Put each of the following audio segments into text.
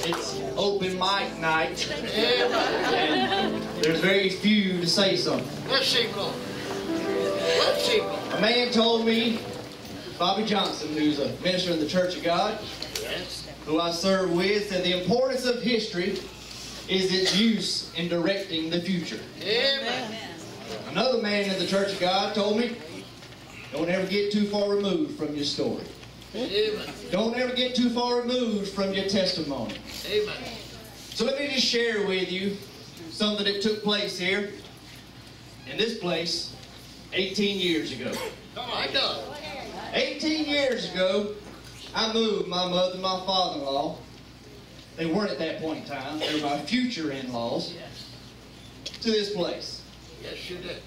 It's open mic night, and there's very few to say something. Let's see, Lord. Let's see, Lord. A man told me, Bobby Johnson, who's a minister in the Church of God, who I serve with, said the importance of history is its use in directing the future. Amen. Another man in the Church of God told me, don't ever get too far removed from your story. Amen. Don't ever get too far removed from your testimony. Amen. So let me just share with you something that took place here in this place 18 years ago. Come on, go. 18 years ago, I moved my mother and my father-in-law. They weren't at that point in time. They were my future in-laws. To this place. Yes, you did.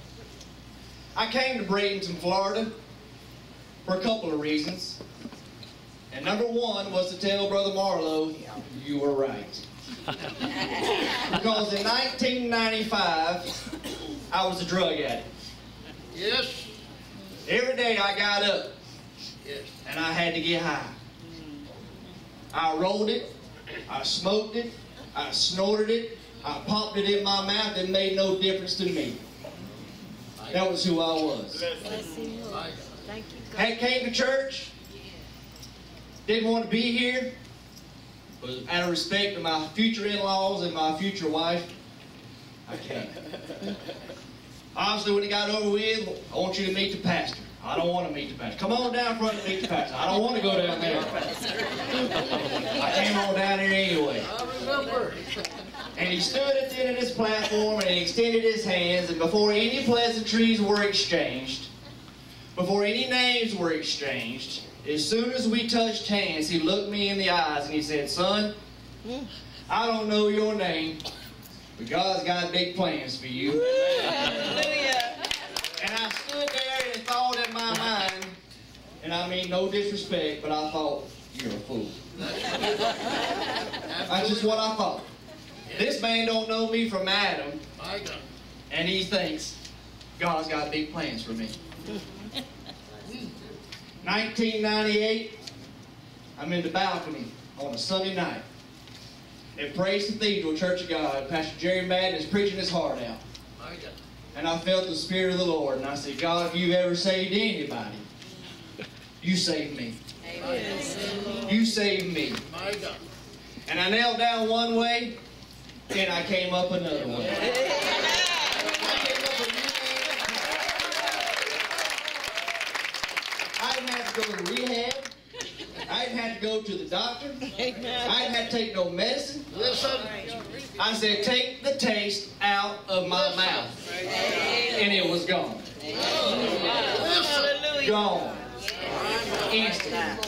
I came to Bradenton, Florida for a couple of reasons. And number one was to tell Brother Marlowe, you were right. Because in 1995, I was a drug addict. Yes. Every day I got up Yes. and I had to get high. I rolled it, I smoked it, I snorted it, I popped it in my mouth. It made no difference to me. That was who I was. Had came to church, didn't want to be here, but out of respect to my future in-laws and my future wife, I came. Obviously, when it got over with, I want you to meet the pastor. I don't want to meet the pastor. Come on down front and meet the pastor. I don't want to go down there. I came on down here anyway. I remember. And he stood at the end of this platform and he extended his hands, and before any pleasantries were exchanged, before any names were exchanged, as soon as we touched hands, he looked me in the eyes and he said, son, I don't know your name, but God's got big plans for you. Hallelujah. And I stood there and thought in my mind, and I mean no disrespect, but I thought, you're a fool. That's just what I thought. This man don't know me from Adam, and he thinks God's got big plans for me. 1998, I'm in the balcony on a Sunday night at Praise Cathedral Church of God. Pastor Jerry Madden is preaching his heart out. And I felt the Spirit of the Lord, and I said, God, if you've ever saved anybody, you saved me. Amen. You saved me. And I knelt down one way, and I came up another way. I didn't have to go to rehab. I didn't have to go to the doctor. I didn't have to take no medicine. Listen. I said, take the taste out of my mouth. And it was gone. Gone. Instant.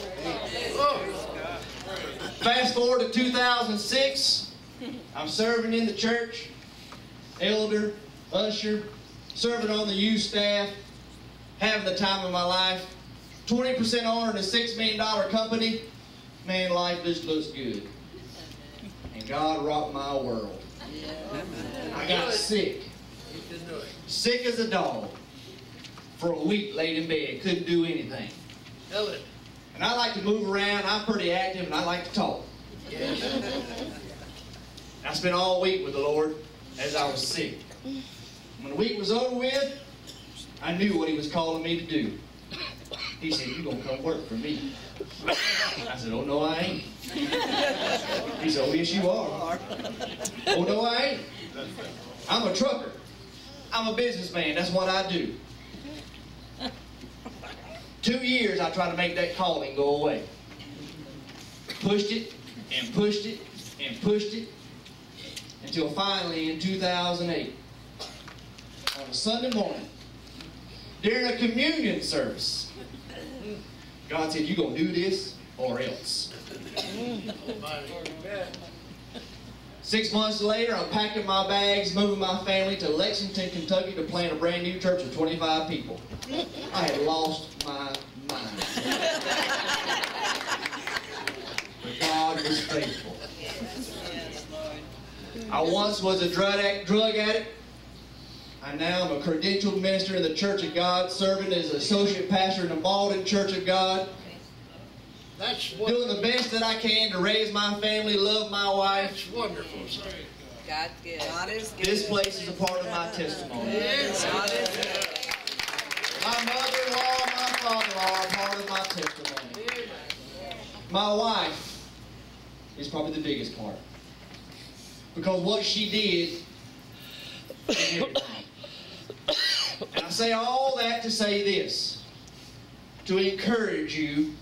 Fast forward to 2006. I'm serving in the church. Elder, usher, serving on the youth staff. Having the time of my life. 20% owner in a $6 million company. Man, life just looks good. And God rocked my world. I got sick. Sick as a dog. For a week laid in bed. Couldn't do anything. And I like to move around. I'm pretty active and I like to talk. I spent all week with the Lord as I was sick. When the week was over with, I knew what He was calling me to do. He said, you're going to come work for me. I said, oh, no, I ain't. He said, oh, yes, you are. Oh, no, I ain't. I'm a trucker. I'm a businessman. That's what I do. 2 years, I tried to make that calling go away. Pushed it and pushed it and pushed it until finally in 2008, on a Sunday morning, during a communion service, God said, you're going to do this or else. 6 months later, I'm packing my bags, moving my family to Lexington, Kentucky to plant a brand new church of 25 people. I had lost my mind. But God was faithful. I once was a drug addict. I now am a credentialed minister in the Church of God, serving as associate pastor in the Malden Church of God. That's doing wonderful. the best that I can to raise my family, love my wife. That's wonderful, sir. God's good. God is good. This place is a part of my testimony. Yes. God is good. My mother-in-law and my father-in-law are part of my testimony. My wife is probably the biggest part. Because what she did is everything. And I say all that to say this, to encourage you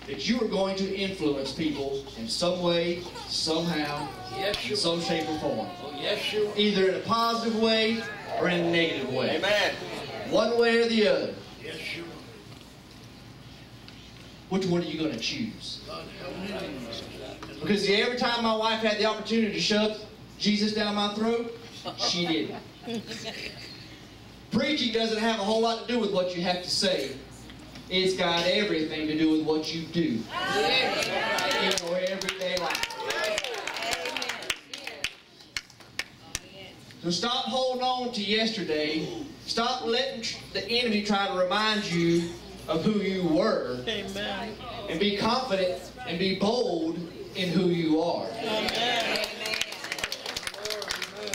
that you are going to influence people in some way, somehow, Yes, in you some shape or form. Oh, yes, you Either in a positive way or in a negative way. Amen. One way or the other. Yes, you Which one are you going to choose? God help me. Because see, every time my wife had the opportunity to shove Jesus down my throat, she did it. Preaching doesn't have a whole lot to do with what you have to say. It's got everything to do with what you do in your everyday life. So stop holding on to yesterday. Stop letting the enemy try to remind you of who you were. Amen. And be confident and be bold in who you are. Amen.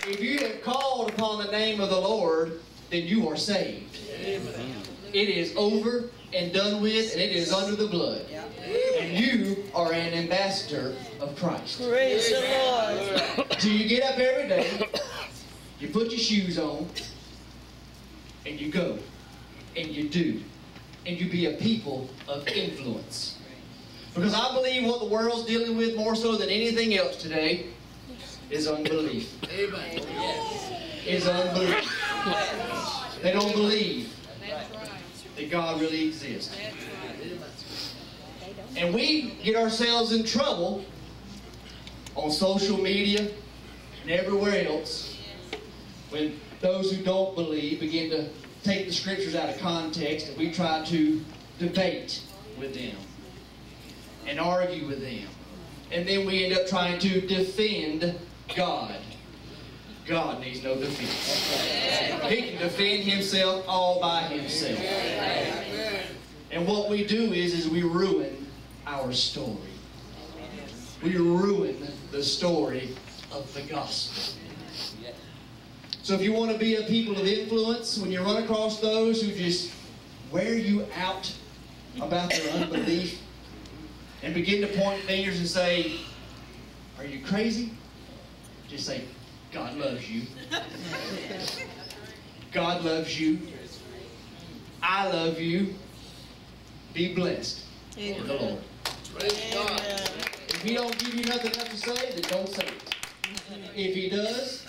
If you have called upon the name of the Lord, then you are saved. It is over and done with, and it is under the blood. And you are an ambassador of Christ. Praise the Lord. So you get up every day, you put your shoes on, and you go, and you do, and you be a people of influence. Because I believe what the world's dealing with more so than anything else today is unbelief. Amen. Is unbelief. They don't believe that God really exists. And we get ourselves in trouble on social media and everywhere else when those who don't believe begin to take the scriptures out of context and we try to debate with them and argue with them. And then we end up trying to defend God. God needs no defense. He can defend himself all by himself. And what we do is we ruin our story. We ruin the story of the gospel. So if you want to be a people of influence, when you run across those who just wear you out about their unbelief and begin to point fingers and say, "Are you crazy?" Just say, "God loves you. God loves you. I love you. Be blessed in the Lord." Praise God. If he don't give you nothing else to say, then don't say it. If he does,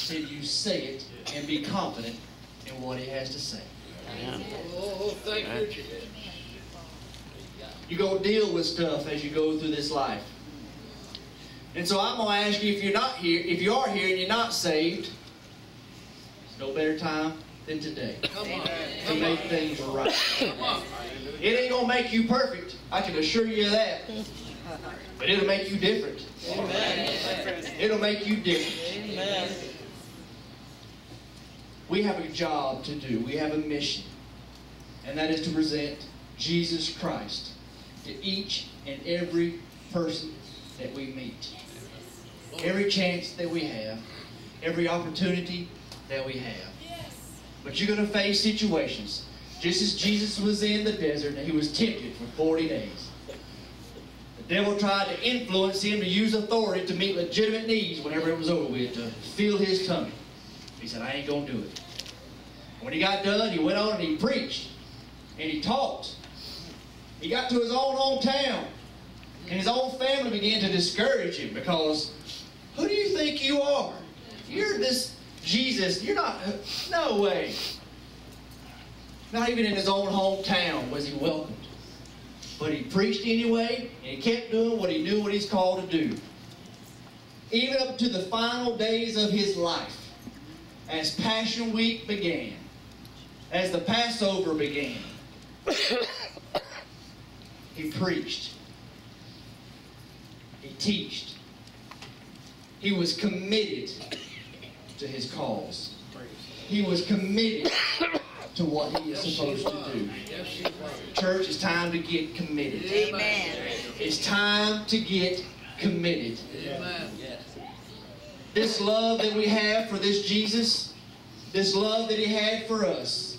then you say it and be confident in what he has to say. Oh, thank you, Jesus. You're going to deal with stuff as you go through this life. And so I'm going to ask you, if you're not here, if you are here and you're not saved, there's no better time than today Come on. to make things right. Come on. It ain't going to make you perfect. I can assure you of that. But it'll make you different. It'll make you different. Amen. We have a job to do. We have a mission. And that is to present Jesus Christ to each and every person that we meet. Every chance that we have. Every opportunity that we have. But you're going to face situations. Just as Jesus was in the desert and he was tempted for 40 days. The devil tried to influence him to use authority to meet legitimate needs whenever it was over with, to fill his tummy. He said, "I ain't going to do it." When he got done, he went on and he preached. And he taught. He got to his own hometown. And his own family began to discourage him because, who do you think you are? You're this Jesus. You're not, no way. Not even in his own hometown was he welcomed. But he preached anyway, and he kept doing what he knew what he's called to do. Even up to the final days of his life, as Passion Week began, as the Passover began, he preached. He taught. He was committed to his cause. He was committed to what he is supposed to do. Church, it's time to get committed. Amen. It's time to get committed. Amen. This love that we have for this Jesus, this love that he had for us,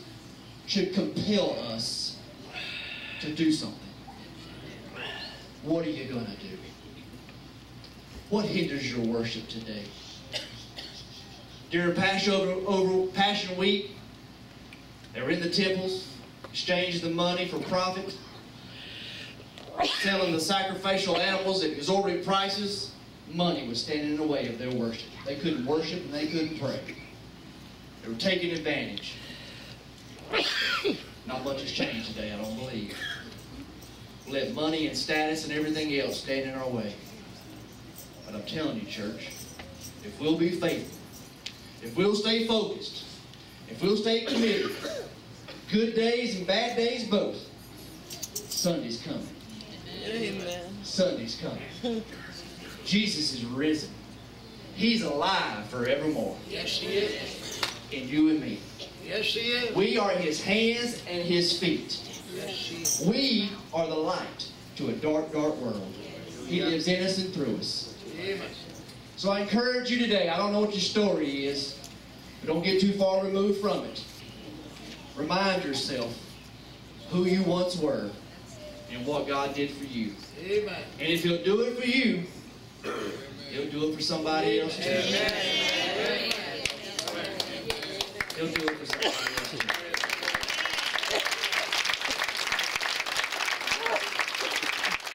should compel us to do something. What are you going to do? What hinders your worship today? During Passion Week, they were in the temples, exchanging the money for profit, selling the sacrificial animals at exorbitant prices. Money was standing in the way of their worship. They couldn't worship and they couldn't pray. They were taking advantage. Not much has changed today, I don't believe. We let money and status and everything else stand in our way. But I'm telling you, church, if we'll be faithful, if we'll stay focused, if we'll stay committed, good days and bad days both, Sunday's coming. Amen. Sunday's coming. Jesus is risen. He's alive forevermore. Yes, he is. In you and me. Yes, he is. We are his hands and his feet. Yes, he is. We are the light to a dark, dark world. He lives in us and through us. Amen. So I encourage you today, I don't know what your story is, but don't get too far removed from it. Remind yourself who you once were and what God did for you. Amen. And if he'll do it for you, he'll do it for somebody else too. Amen. He'll do it for somebody else too.